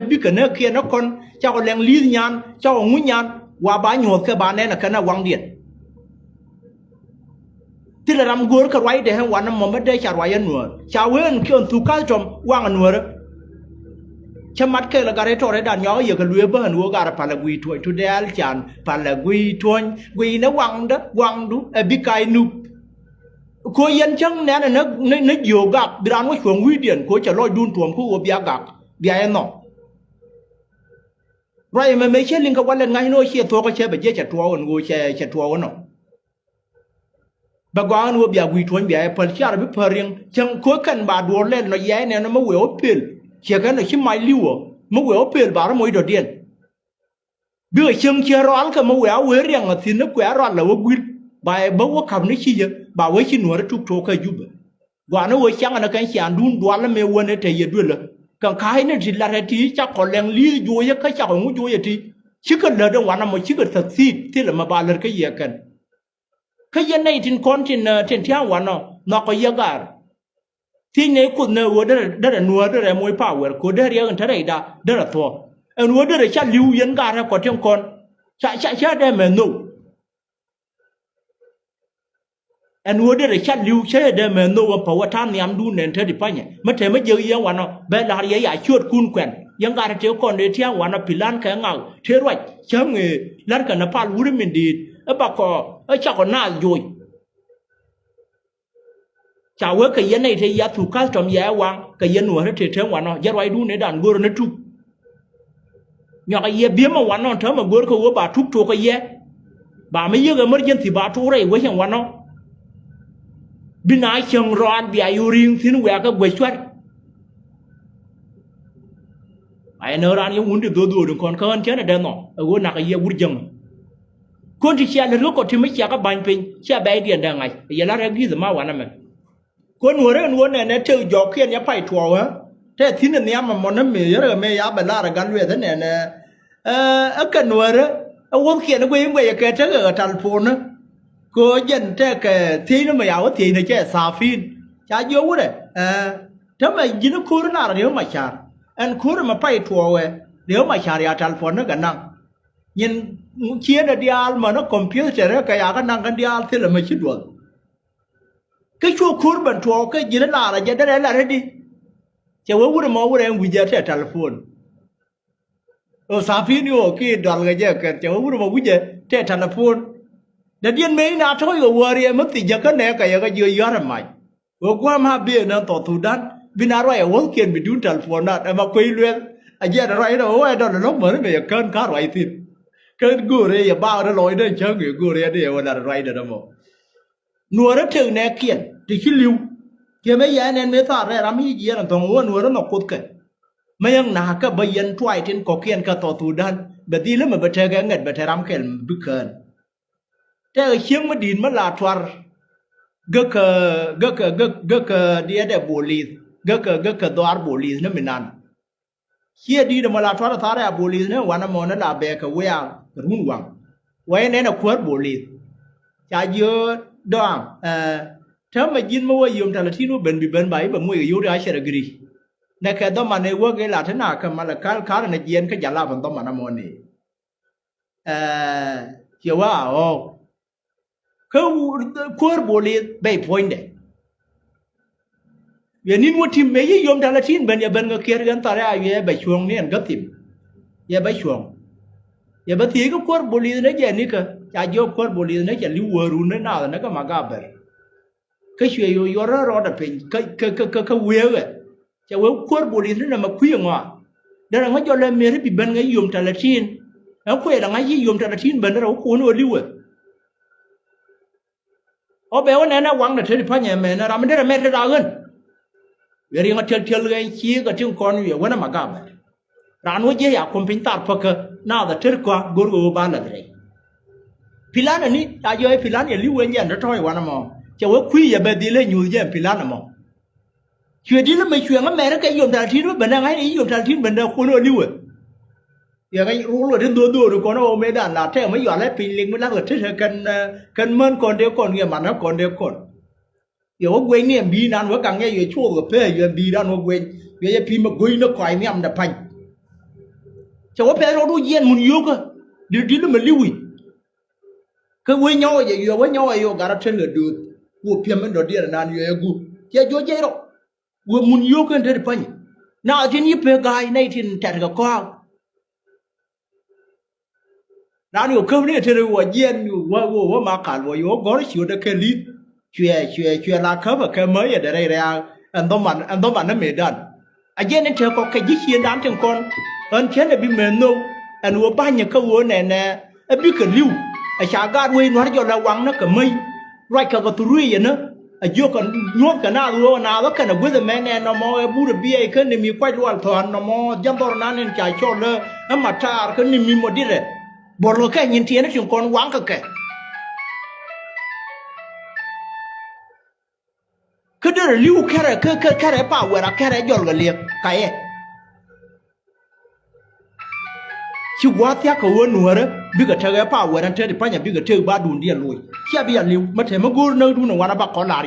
bi ka ne kia na kon cha ko leng li nyan cha ko ngu nyan wa ba nyot ka ba ne na kana wang diet ti la ram gor ka wai de han wan mo ma de cha wai nuor cha wen ki on tu ka chom wang nuor cha mat ke la gare to re dan yo ye ka lue ba han wo ga pa la gui tu tu de al chan pa la gui tuon gui na wang du e bi kai nu ko yen chang ne na yo ga bran wo chong wi dien ko cha loi dun tuom ko bia ga bia no rồi mà mấy chiếc linh các quan lên ngay nôi chia thua có chế bởi chế chặt thua còn ngồi chặt thua nó bà quan ngồi bia quỳ thuần bia phần chia là biết phần riêng chẳng cuối cần bà đùa lên nó dễ này nó mới quỳ ốp pin chia cái nó chỉ mai liu mới quỳ ốp pin bà nó mới đầu tiên đưa chân chia rót cái mới quỳ riêng là thì nó quỳ rót là quỳ bà bố có cầm nó chi vậy bà với chi nửa nó trục trục cái giúp quả nó quỳ chẳng là cái chàng đun đoán là mẹ quên nó thấy vậy rồi càng khai nó chỉ là tí chắc còn leng lý vui cái chắc còn vui thì chỉ cần lỡ đâu mà chỉ cần thật xịt thì là mà bà lỡ cái gì cần cái gì này trên con trên theo hoàn nó có gì cả thì này cũng nợ đó là nuôi đó là môi power của đó là cái đó là thua nuôi đó là chắc lưu yên cả ra có trong con chắc đây mà nụ nuôi đó là chắc lưu chơi đây mà nụ và bảo tham niệm đun nên thế thì phải nhỉ mất thế mới chơi yên hoàn bé là cái giải chuột cún quenยังการเที่ยวก่อนเที่ยววันพิลานแข็งเอาเที่ยวไรเชื่อเงี้ยล้านกันนับพารู้ได้ไม่ดีปากก็เจ้าก็น่าโวยเจ้าเว้ยก็ยันในที่ยาถูกข้าจอมแย่วางก็ยันหัวที่เที่ยววันยันไว้ดูในด่านกูรนทุกอยากเย่เบี้ยมาวันเธอมากูรเขาว่าบาทุกตัวก็เย่บาไม่เยอะก็ไม่ยันที่บาทุกไรไว้อย่างวันบินายเชียงรานบีอายุริงที่นู่นก็เวชวัดไอ้เนรานยังวุ่นที่ตัวดูคนเขาเชื่อในเดินหนอว่านักเยี่ยวุ่นจังคนที่เชื่อเลยรู้ก็ที่ไม่เชื่อก็บันเป็นเชื่อใบเดียนได้ไงอย่าละเรื่องที่สมาวันนั้นมั้ยคนหัวเรื่องหัวเนี่ยเธอหยอกเขียนยับไปทัวร์ฮะแต่ที่นั่นเนี่ยมันนั่นมีเรื่องไม่ยับเป็นละระกันเรื่องนั้นเนี่ยกันหัวเรื่องว่าเขียนไว้ยังไงแกเธอก็ทันโฟนนะก็ยันแต่แกที่นั่นไม่เอาที่นี่แค่ซาฟินจะเยอะเลยทำไมยินคู่นั้นอะไรไม่ชาอันคู่มาไปทัวร์เว้ยเดี๋ยวมาชาริอาทัลฟอนนั่นกันนั่งยินเชียร์เดียร์มันคอมพิวเตอร์ก็อยากนั่งกันเดียร์ที่เราไม่ชิดว่าก็ช่วยคู่บันทัวร์ก็ยินน่าอะไรจะได้อะไรดีจะว่าวุ้นมาวุ้นเองวิจารณ์ที่ทัลฟอนซาฟินิโอคีดอลกันเยอะกันจะว่าวุ้นมาวิจารณ์ที่ทัลฟอนเดี๋ยวยันไม่น่าช่วยกับวารีมันติดจากกันเนี่ยก็ยังก็เยอะแยะไหมว่าความมาเบี้ยนั่นต่อทุดันบินอะไรว่าเขียนไปดูทัลฟอนนั่นมาคุยเรื่องไอ้เจ้าอะไรนะโอ้ยตอนนั้นเหมือนไม่อยากเกินข้าไรสิเกินกูเลยอย่าบ้าแล้วลอยได้เชิงอยู่กูเลยเดี๋ยววันอะไรเดี๋ยวนะโมนัวรัฐเชิงแนเขียนที่คิดลิวเกี่ยไม่ยันเมตาเรื่องมีเยี่ยนตรงว่านัวรัฐนกกุดกันไม่ยังนาก็ใบยันทวายที่ก็เขียนก็ต่อตูดันแบบนี้แล้วมันเป็นเชิงเงินเป็นเทรามเขียนบุกเกินแต่เชียงมาดินมาลาทวารก็เดียดบุรีก็ดวาร์บุรีนั่นไม่นานเฮียดีนะมาลาทวารทาร์บุรีเนี่ยวันนั้นมันน่าเบกเวียรุ่นวังไว้เนี่ยนะขวดบุรีจะเยอะดังถ้าไม่ยินมาว่าโยมทาร์ที่นู้นเป็นบิบันใบแบบมวยยูริอาเชรกรีเนี่ยแค่ต้องมาในว่าเกล้าท่านาคือมาละคาร์ในเย็นก็จะลาบันต้องมาหน้ามอนี่เชื่อว่าโอ้เขาขวดบุรีใบพอยน์เดยันนี้ว่าทีมไม่ยอมทำละทีนเป็นอย่าเป็นก็เคียร์กันตาระอย่าไปช่วงนี้ก็ทีมอย่าไปช่วงอย่าไปทีก็ควรบุรีนั่นแค่นี้ก็จะยกควรบุรีนั่นแค่ลิวรูนั่นน่ะนั่นก็มากาเบอร์ก็ช่วยอยู่รอรอดเป็นก็เวลเลยจะเวลควรบุรีนั่นมาคุยงว่าเดี๋ยวเราจะเล่นเมื่อที่เป็นไงยอมทำละทีนแล้วคุยอะไรที่ยอมทำละทีนเป็นเราควรว่าลิวเอาไปว่าเนี่ยนะวังแต่เธอที่พ่อเนี่ยแม่นะเราไม่ได้แม่ที่เราเงินเรื่องที่เที่ยวเลยชี้ก็ที่คนอยู่วันนั้นมากราบร้านวัวเจียคอมพิวเตอร์พักน่าจะเชื่อกว่ากูรู้บ้านเลยพิลานนี่อายุไอ้พิลานอย่างลิวเงี้ยนั่นทำไมวันนั้นมั้งจะว่าคุยอย่าไปดีเลยอยู่เงี้ยพิลานมั้งช่วยดีแล้วไม่ช่วยงั้นแม่ก็แค่ยอมทำทีนู้นเป็นยังไงนี่ยอมทำทีเป็นเด็กคนละลิวอย่างไงรู้เลยที่ดูดูคนเอาไม่ได้หน้าแท้ไม่หย่อนแล้วปีลิงไม่รักเลยที่เธอกันเมินคนเดียวคนเงี้ยมันนะคนเดียวคนอย่าว่าเวงเนี่ยบีนั่นว่ากังเนี่ยอยู่ชั่วกับเพื่ออยู่บีนั่นว่าเวงอย่าพิมพ์มาคุยนักข่อยไม่อันดับพัน cho wa pe ro du yen mun yo ka di lu me liwi ka we nyawo ye yo we nyawo yo gara ten do wo pia men do dia na ni ye gu ke jo je ro wo mun yo ka de pani na tin yi pe gai nei tin tar ga ko na ni ko ne te wo yen ni wo ma ka wo yo go ri chu de ke li chue la ka ba ka me ye de re an do man na me dan a je ne te ko ke ji chien dan ten kon an chen bi me no an wo ba nya ka wo ne ne a bi ka liu a cha ga we no jo la wang na ka me right ka ga tu ri ye na a jo kan no ka na ro na wa ka na with the man ne no mo e bu de bi e ka ni mi kwai lo thon no mo jam bor na ne cha cho le a ma ta ka ni mi mo di re bor lo ka nyin tie na tin kon wang ka ke cứ đưa liu cái này bảo vệ là cái này dọn cái liệp cái ấy chú quá tiếc cái vốn nữa đó biết cái thằng ấy bảo vệ anh thấy thì phải nhà biết cái thằng ba đun đi lùi khi bây giờ liu mà thèm mà gùn nơi đun nó quan bắt có là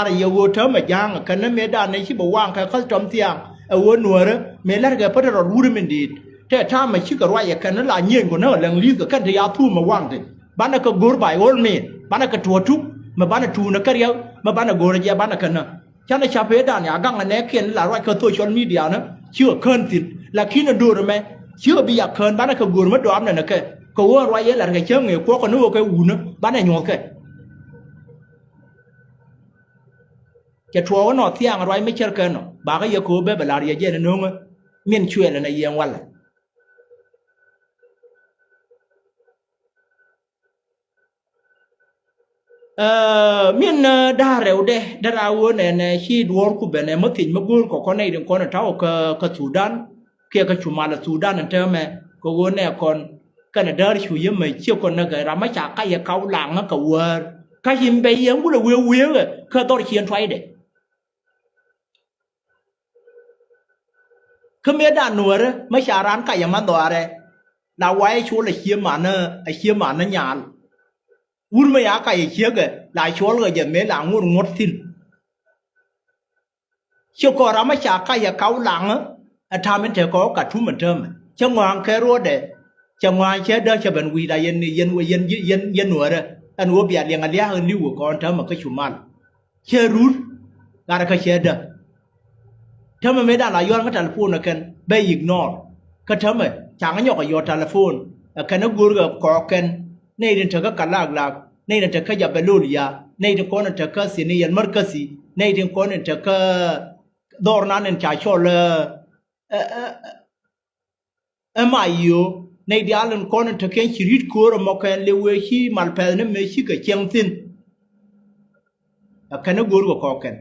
gì vô thơm mà giang cái nó mấy đàn này chỉ bảo quang cái khát trống tiang ở vốn nữa đó mấy lần cái bắt đầu rú mình đi thế tham mà chỉ cái loại cái nó là nhiên của nó là liu cái thằng áo thu mà quang thì bán cái gùn bài ôn mình bán cái chùa trúc mà bán trù nó cái điều mà bán gồ ra bán cái nào cho nên chắp hết đàn nhà găng anh ấy kiện là loại cái social media nó chưa khơn thịt là khi nó đưa rồi mày chưa bị giặc khơn bán cái gồ mất đồ này cái câu loại ấy là cái chơi người quá còn nó cái u nó bán này nhọn cái chùa nó thiang loại mấy chơi cái nó bà cái giờ cô bé bà làm gì vậy nó không miền chuyện là này yên quan miền đa rêu đê đa rau này khi đuổi của bên này mất thịt mất gul có con này đừng con là tháo cái Sudan kia cái chủ mà là Sudan anh thấy mà có con này còn cái này đỡ chủ yếu mà chiều còn cái làm mấy chả cái câu làng nó cầu cái gì bây giờ cũng là queer rồi cái tôi khiến phải đấy cái mấy đàn nuôi đó mấy chả ran cái gì mà đòi đấy là quay chỗ là khiêm mà nó nhàn un mà giá cái chiếc cái lại chỗ cái gì mấy là ngót tin chiều có ra mấy chả cái câu làng á tham mình thấy có cả thứ mình thơm cho ngoan cái ruột đấy cho ngoan chế đó cho bên quy đại dân nuôi đó anh nuôi bịa liền anh hơn lưu của con thơm mà cái chủ man chế rút là cái chế đó thơm mà mấy đàn lại yon cái telephone nó cần bay ignore cái thơm mà chẳng có nhọc cái yon telephone cái nó gửi cái có cần này đến cho cái lạc này đến cho cái giờ belulia này đến con cho cái gì này mất cái gì này đến con cho cái đòn nan đến trả cho là mà yêu này đi ăn con cho cái chỉ rít cua mà cái liu khi mà phải nó mới chỉ cái chân tin cái nó gửi cái có cần